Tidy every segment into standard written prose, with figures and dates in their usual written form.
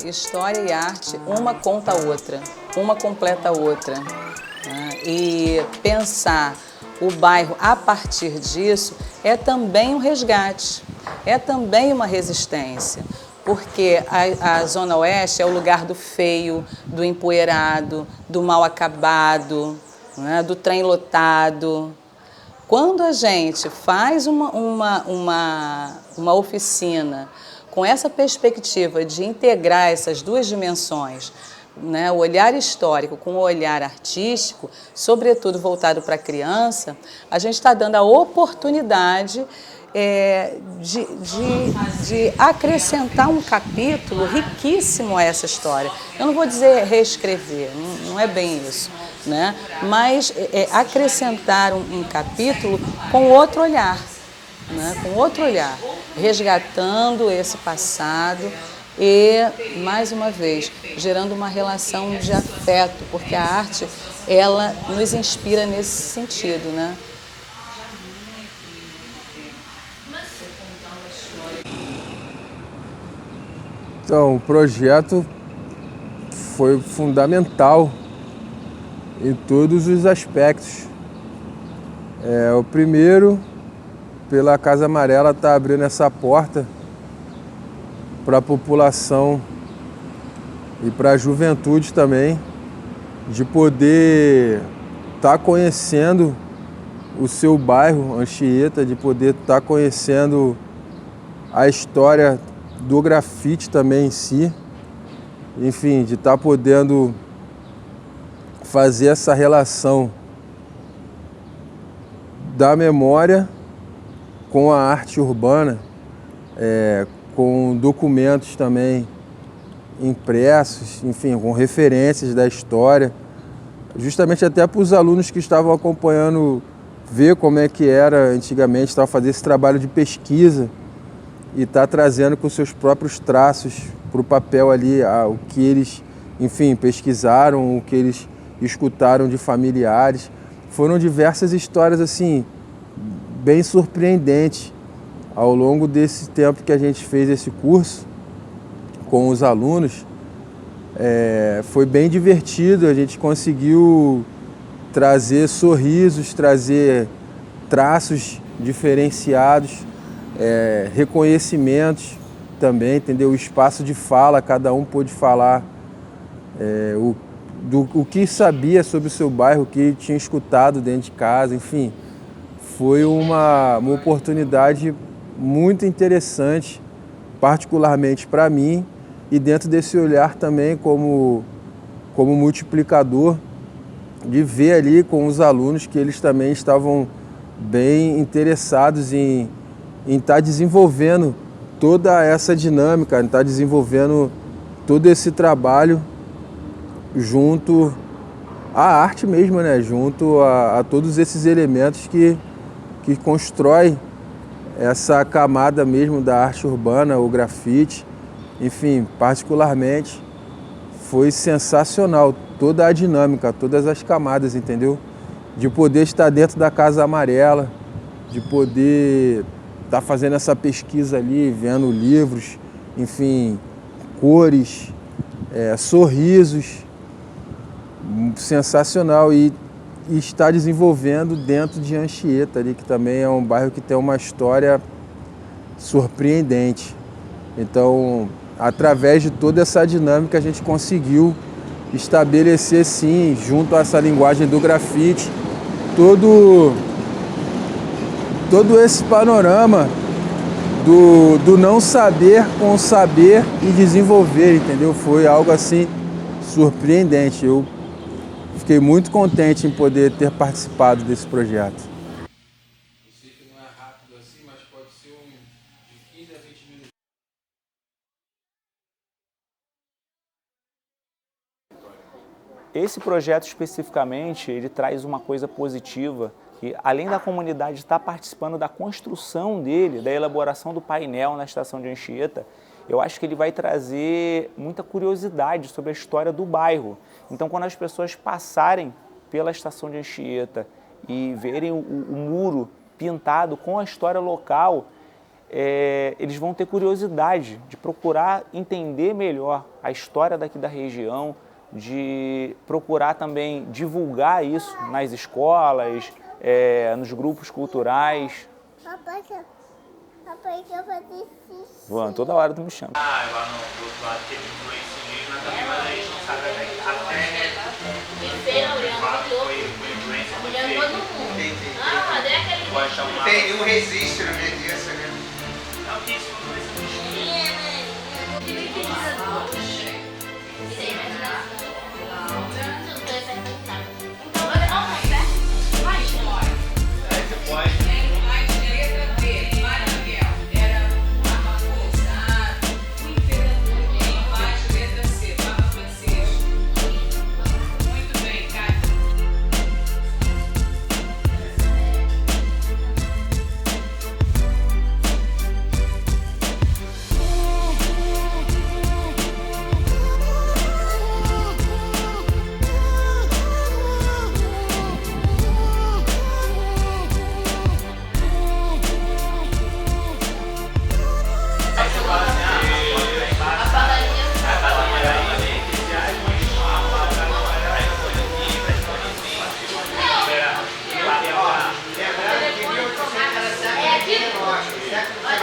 história e arte, uma conta a outra, uma completa a outra, né? E pensar o bairro a partir disso é também um resgate, é também uma resistência, porque a Zona Oeste é o lugar do feio, do empoeirado, do mal acabado, né? Do trem lotado. Quando a gente faz uma oficina com essa perspectiva de integrar essas duas dimensões, né, o olhar histórico com o olhar artístico, sobretudo voltado para a criança, a gente está dando a oportunidade de acrescentar um capítulo riquíssimo a essa história. Eu não vou dizer reescrever, não é bem isso, né? Mas acrescentar um capítulo com outro olhar, né? Com outro olhar, resgatando esse passado e, mais uma vez, gerando uma relação de afeto, porque a arte, ela nos inspira nesse sentido, né? Então, o projeto foi fundamental em todos os aspectos. O primeiro, pela Casa Amarela, está abrindo essa porta para a população e para a juventude também, de poder estar conhecendo o seu bairro, Anchieta, de poder estar conhecendo a história do grafite também em si, enfim, de estar podendo fazer essa relação da memória com a arte urbana, com documentos também impressos, enfim, com referências da história, justamente até para os alunos que estavam acompanhando ver como é que era antigamente, fazer esse trabalho de pesquisa e tá trazendo com seus próprios traços para o papel ali o que eles, enfim, pesquisaram, o que eles escutaram de familiares. Foram diversas histórias assim, bem surpreendentes ao longo desse tempo que a gente fez esse curso com os alunos. Foi bem divertido, a gente conseguiu trazer sorrisos, trazer traços diferenciados, reconhecimentos também, entendeu? O espaço de fala, cada um pôde falar o que sabia sobre o seu bairro, o que tinha escutado dentro de casa, enfim. Foi uma oportunidade muito interessante, particularmente para mim, e dentro desse olhar também como multiplicador, de ver ali com os alunos que eles também estavam bem interessados em estar desenvolvendo toda essa dinâmica, em estar desenvolvendo todo esse trabalho junto à arte mesmo, né? Junto a todos esses elementos que constrói essa camada mesmo da arte urbana, o grafite. Enfim, particularmente foi sensacional toda a dinâmica, todas as camadas, entendeu? De poder estar dentro da Casa Amarela, de poder estar fazendo essa pesquisa ali, vendo livros, enfim, cores, sorrisos, sensacional. E estar desenvolvendo dentro de Anchieta ali, que também é um bairro que tem uma história surpreendente. Então, através de toda essa dinâmica, a gente conseguiu estabelecer, sim, junto a essa linguagem do grafite, todo esse panorama do não saber com saber e desenvolver, entendeu? Foi algo assim surpreendente. Eu fiquei muito contente em poder ter participado desse projeto. Eu sei que não é rápido assim, mas pode ser de 15 a 20 minutos. Esse projeto especificamente, ele traz uma coisa positiva, que além da comunidade estar participando da construção dele, da elaboração do painel na estação de Anchieta, eu acho que ele vai trazer muita curiosidade sobre a história do bairro. Então, quando as pessoas passarem pela estação de Anchieta e verem o muro pintado com a história local, eles vão ter curiosidade de procurar entender melhor a história daqui da região, de procurar também divulgar isso nas escolas, nos grupos culturais. Papai quer fazer xixi. João, toda hora tu me chama. Lá no outro lado teve influência indígena também, mas a gente não sabe até de fato foi influência do jeito. Pode chamar. Tem nenhum registro disso, né? Não, que isso foi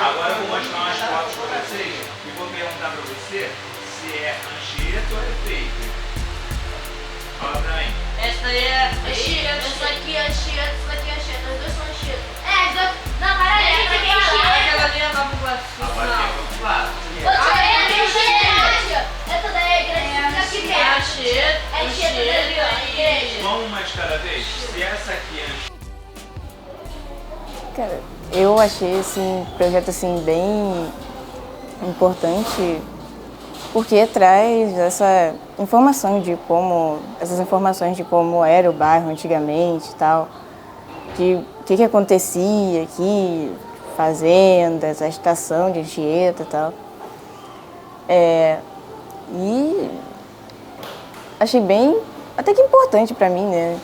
Agora eu vou mostrar umas fotos para vocês e vou perguntar para você se é Anchieta ou é fake. Fala pra mim. Essa aí é Anchieta, essa aqui é Anchieta, essa aqui é Anchieta. Os dois são Anchieta. Não, peraí, essa aqui é Anchieta. Aquela ali é Nova Iguaçu. Agora fica claro. Essa daí é Anchieta. Essa daí é igreja. Aqui é Anchieta. É Anchieta dali, ó, a igreja. Vamos uma de cada vez. Se essa aqui é Anchieta. Cara, eu achei esse projeto assim bem importante porque traz essas informações de como era o bairro antigamente e tal, de o que acontecia aqui, fazendas, a estação de Anchieta e tal. E achei bem, até que importante para mim, né?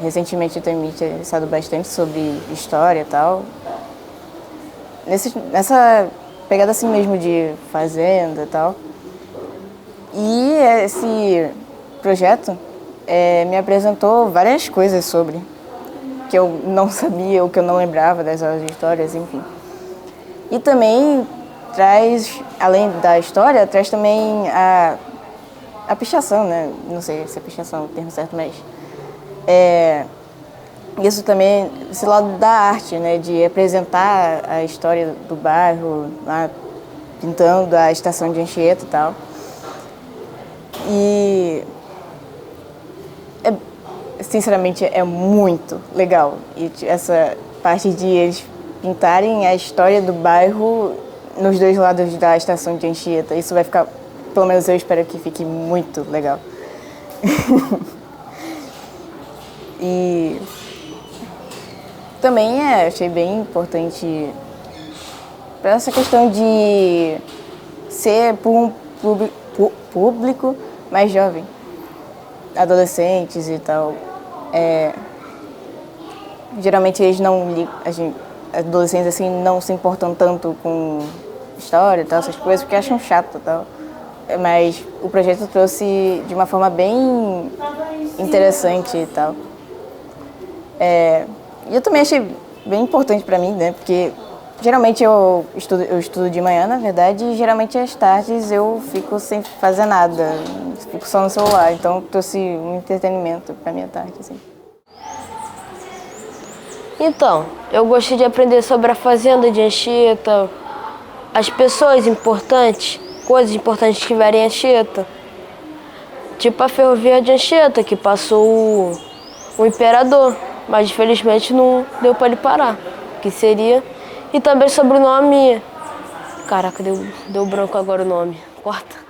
Recentemente eu tenho me interessado bastante sobre história e tal. Nessa pegada assim mesmo de fazenda e tal. E esse projeto me apresentou várias coisas sobre, que eu não sabia, ou que eu não lembrava das aulas de histórias, enfim. E também traz, além da história, traz também a pichação, né? Não sei se é pichação é o termo certo, mas... isso também, esse lado da arte, né, de apresentar a história do bairro, lá, pintando a estação de Anchieta e tal. E, sinceramente, é muito legal. E essa parte de eles pintarem a história do bairro nos dois lados da estação de Anchieta, isso vai ficar, pelo menos eu espero que fique muito legal. E também achei bem importante para essa questão de ser por um público mais jovem, adolescentes e tal. Geralmente eles adolescentes assim não se importam tanto com história e tal, essas coisas, porque acham chato e tal. Mas o projeto trouxe de uma forma bem interessante e tal. E eu também achei bem importante para mim, né? Porque geralmente eu estudo de manhã, na verdade, e geralmente às tardes eu fico sem fazer nada, fico só no celular. Então trouxe um entretenimento para minha tarde, assim. Então, eu gostei de aprender sobre a fazenda de Anchieta, as pessoas importantes, coisas importantes que tiveram em Anchieta. Tipo a ferrovia de Anchieta, que passou o imperador. Mas infelizmente não deu para ele parar, que seria. E também sobre o nome... Caraca, deu branco agora o nome. Corta.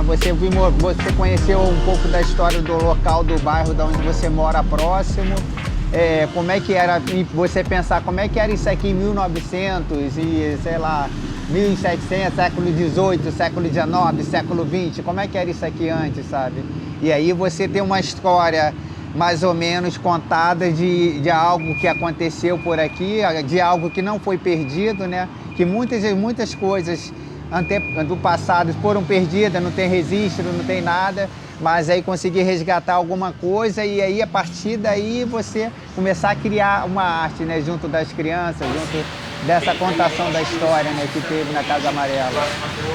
você conheceu um pouco da história do local, do bairro de onde você mora próximo. Como é que era, você pensar como é que era isso aqui em 1900 e, sei lá, 1700, século XVIII, século XIX, século XX, como é que era isso aqui antes, sabe? E aí você tem uma história mais ou menos contada de algo que aconteceu por aqui, de algo que não foi perdido, né? Que muitas coisas do passado foram perdidas, não tem registro, não tem nada, mas aí conseguir resgatar alguma coisa e aí a partir daí você começar a criar uma arte, né? Junto das crianças, junto dessa contação da história, né, que teve na Casa Amarela.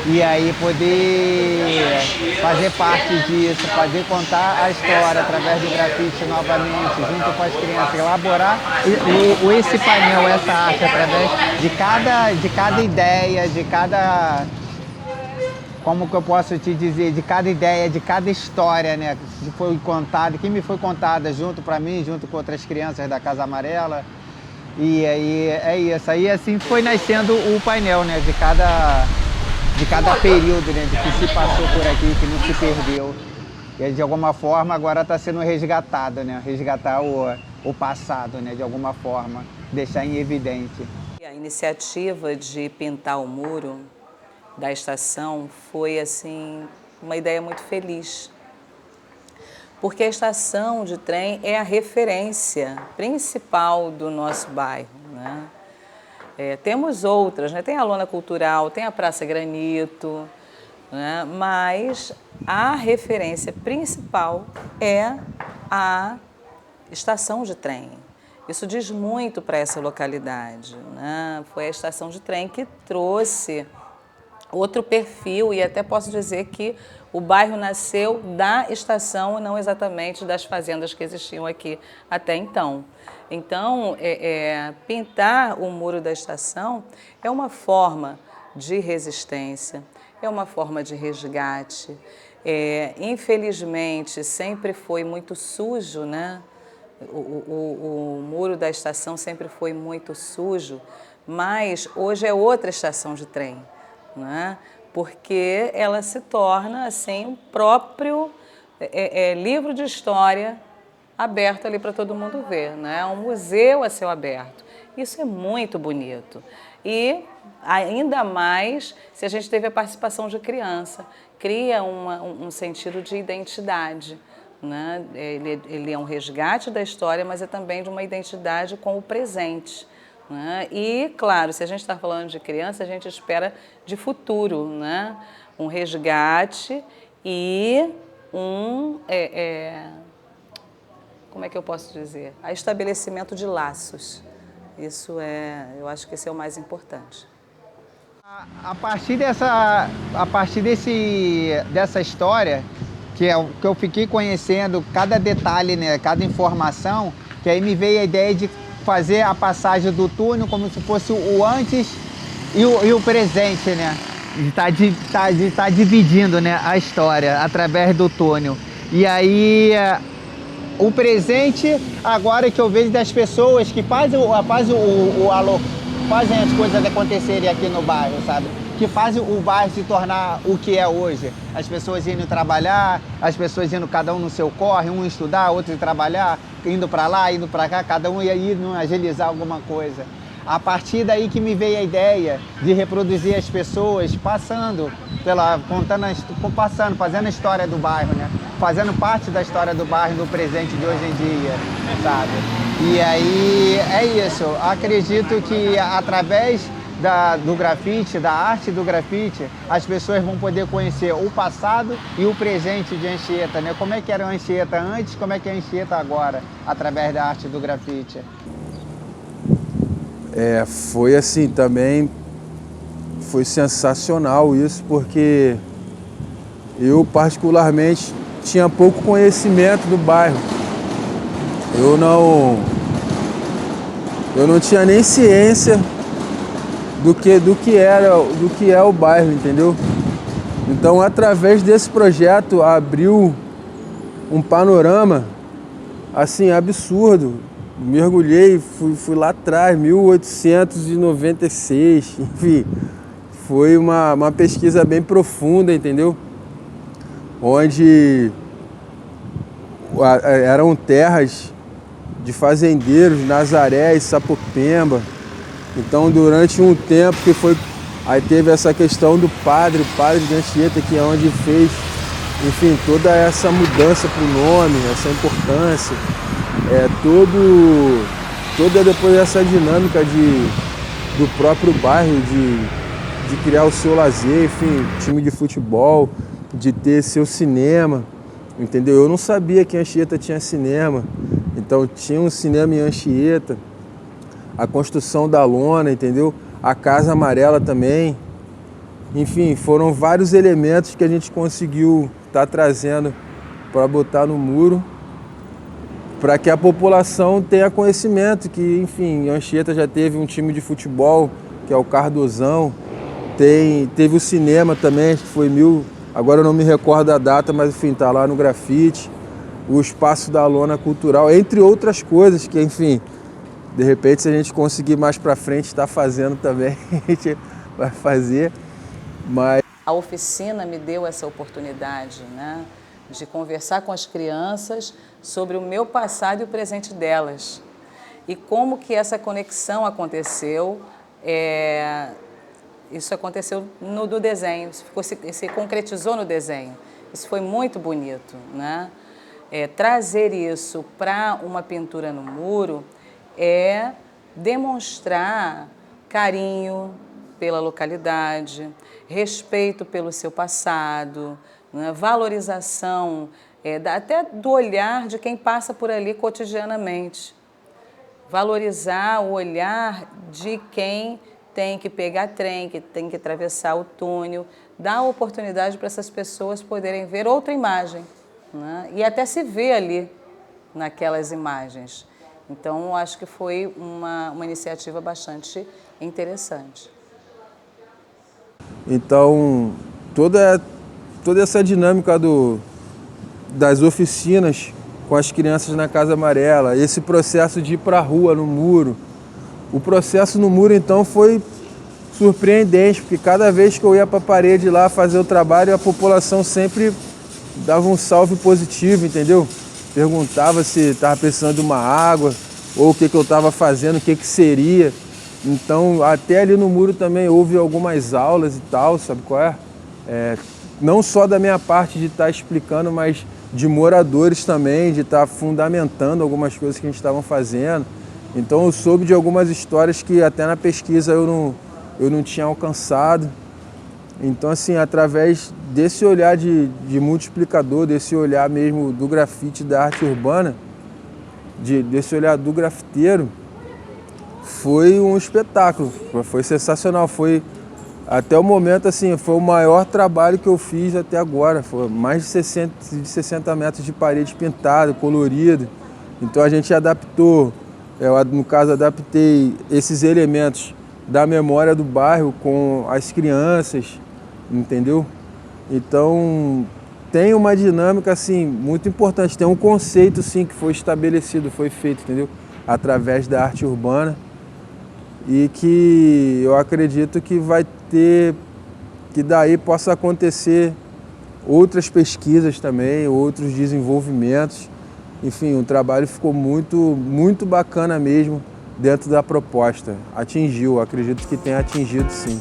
E aí poder fazer parte disso, fazer contar a história através do grafite novamente, junto com as crianças, elaborar esse painel, essa arte, através de cada ideia, de cada... Como que eu posso te dizer, de cada ideia, de cada história, né, que foi contada, que me foi contada junto para mim, junto com outras crianças da Casa Amarela. E aí é isso, aí assim foi nascendo o painel, né, de cada período, né, de que se passou por aqui, que não se perdeu. E de alguma forma agora está sendo resgatado, né, resgatar o passado, né, de alguma forma, deixar em evidência. A iniciativa de pintar o muro da estação foi, assim, uma ideia muito feliz. Porque a estação de trem é a referência principal do nosso bairro, né? Temos outras, né? Tem a Lona Cultural, tem a Praça Granito, né? Mas a referência principal é a estação de trem. Isso diz muito para essa localidade, né? Foi a estação de trem que trouxe outro perfil e até posso dizer que o bairro nasceu da estação e não exatamente das fazendas que existiam aqui até então. Então, pintar o muro da estação é uma forma de resistência, é uma forma de resgate. Infelizmente, sempre foi muito sujo, né? O muro da estação sempre foi muito sujo, mas hoje é outra estação de trem, né? Porque ela se torna assim um próprio livro de história aberto ali para todo mundo ver, né? Um museu a céu aberto. Isso é muito bonito. E ainda mais se a gente teve a participação de criança, cria um sentido de identidade, né? Ele é um resgate da história, mas é também de uma identidade com o presente. Né? E, claro, se a gente está falando de criança, a gente espera de futuro, né? Um resgate e como é que eu posso dizer? O estabelecimento de laços. Isso eu acho que esse é o mais importante. A partir dessa história, que eu fiquei conhecendo cada detalhe, né? Cada informação, que aí me veio a ideia de fazer a passagem do túnel como se fosse o antes e o presente, né? De tá dividindo, né, a história através do túnel. E aí, o presente, agora que eu vejo das pessoas que fazem as coisas acontecerem aqui no bairro, sabe? Que fazem o bairro se tornar o que é hoje. As pessoas indo trabalhar, as pessoas indo cada um no seu corre, um estudar, outro trabalhar, indo para lá, indo para cá, cada um ia indo agilizar alguma coisa. A partir daí que me veio a ideia de reproduzir as pessoas passando, fazendo a história do bairro, né? Fazendo parte da história do bairro no presente de hoje em dia, sabe? E aí é isso. Acredito que através do grafite, da arte do grafite, as pessoas vão poder conhecer o passado e o presente de Anchieta, né? Como é que era a Anchieta antes, como é que é a Anchieta agora, através da arte do grafite. Foi assim também, foi sensacional isso, porque eu particularmente tinha pouco conhecimento do bairro. Eu não tinha nem ciência do que é o bairro, entendeu? Então, através desse projeto, abriu um panorama, assim, absurdo. Mergulhei, fui lá atrás, 1896, enfim, foi uma pesquisa bem profunda, entendeu? onde eram terras de fazendeiros, Nazaré e Sapopemba. Então, durante um tempo que foi... Aí teve essa questão do padre, o padre de Anchieta, que é onde fez, enfim, toda essa mudança para o nome, essa importância, toda depois essa dinâmica do próprio bairro, de criar o seu lazer, enfim, time de futebol, de ter seu cinema, entendeu? Eu não sabia que Anchieta tinha cinema, então tinha um cinema em Anchieta, a construção da lona, entendeu? A Casa Amarela também. Enfim, foram vários elementos que a gente conseguiu estar trazendo para botar no muro, para que a população tenha conhecimento que, enfim, Anchieta já teve um time de futebol, que é o Cardozão, teve o cinema também, que foi agora eu não me recordo a data, mas enfim, tá lá no grafite, o Espaço da Lona Cultural, entre outras coisas que, enfim, de repente, se a gente conseguir mais para frente, está fazendo também, a gente vai fazer. Mas a oficina me deu essa oportunidade, né, de conversar com as crianças sobre o meu passado e o presente delas. E como que essa conexão aconteceu, isso aconteceu no desenho, se concretizou no desenho. Isso foi muito bonito, né? Trazer isso para uma pintura no muro é demonstrar carinho pela localidade, respeito pelo seu passado, né? Valorização até do olhar de quem passa por ali cotidianamente. Valorizar o olhar de quem tem que pegar trem, que tem que atravessar o túnel, dar oportunidade para essas pessoas poderem ver outra imagem, né? E até se ver ali naquelas imagens. Então, acho que foi uma iniciativa bastante interessante. Então, toda essa dinâmica das oficinas com as crianças na Casa Amarela, esse processo de ir para a rua, no muro. O processo no muro, então, foi surpreendente, porque cada vez que eu ia para a parede lá fazer o trabalho, a população sempre dava um salve positivo, entendeu? Perguntava se estava precisando de uma água, ou o que eu estava fazendo, o que seria. Então, até ali no muro também houve algumas aulas e tal, sabe qual é? Não só da minha parte de estar explicando, mas de moradores também, de estar fundamentando algumas coisas que a gente estava fazendo. Então, eu soube de algumas histórias que até na pesquisa eu não tinha alcançado. Então, assim, através desse olhar de multiplicador, desse olhar mesmo do grafite, da arte urbana, desse olhar do grafiteiro, foi um espetáculo, foi sensacional. Foi, até o momento, assim, foi o maior trabalho que eu fiz até agora. Foi mais de 60 metros de parede pintada, colorida. Então, a gente adaptou, no caso, adaptei esses elementos da memória do bairro com as crianças, entendeu? Então, tem uma dinâmica, assim, muito importante, tem um conceito, sim, que foi estabelecido, foi feito, entendeu? Através da arte urbana, e que eu acredito que vai ter, que daí possa acontecer outras pesquisas também, outros desenvolvimentos. Enfim, o trabalho ficou muito, muito bacana mesmo dentro da proposta. Atingiu, acredito que tenha atingido, sim.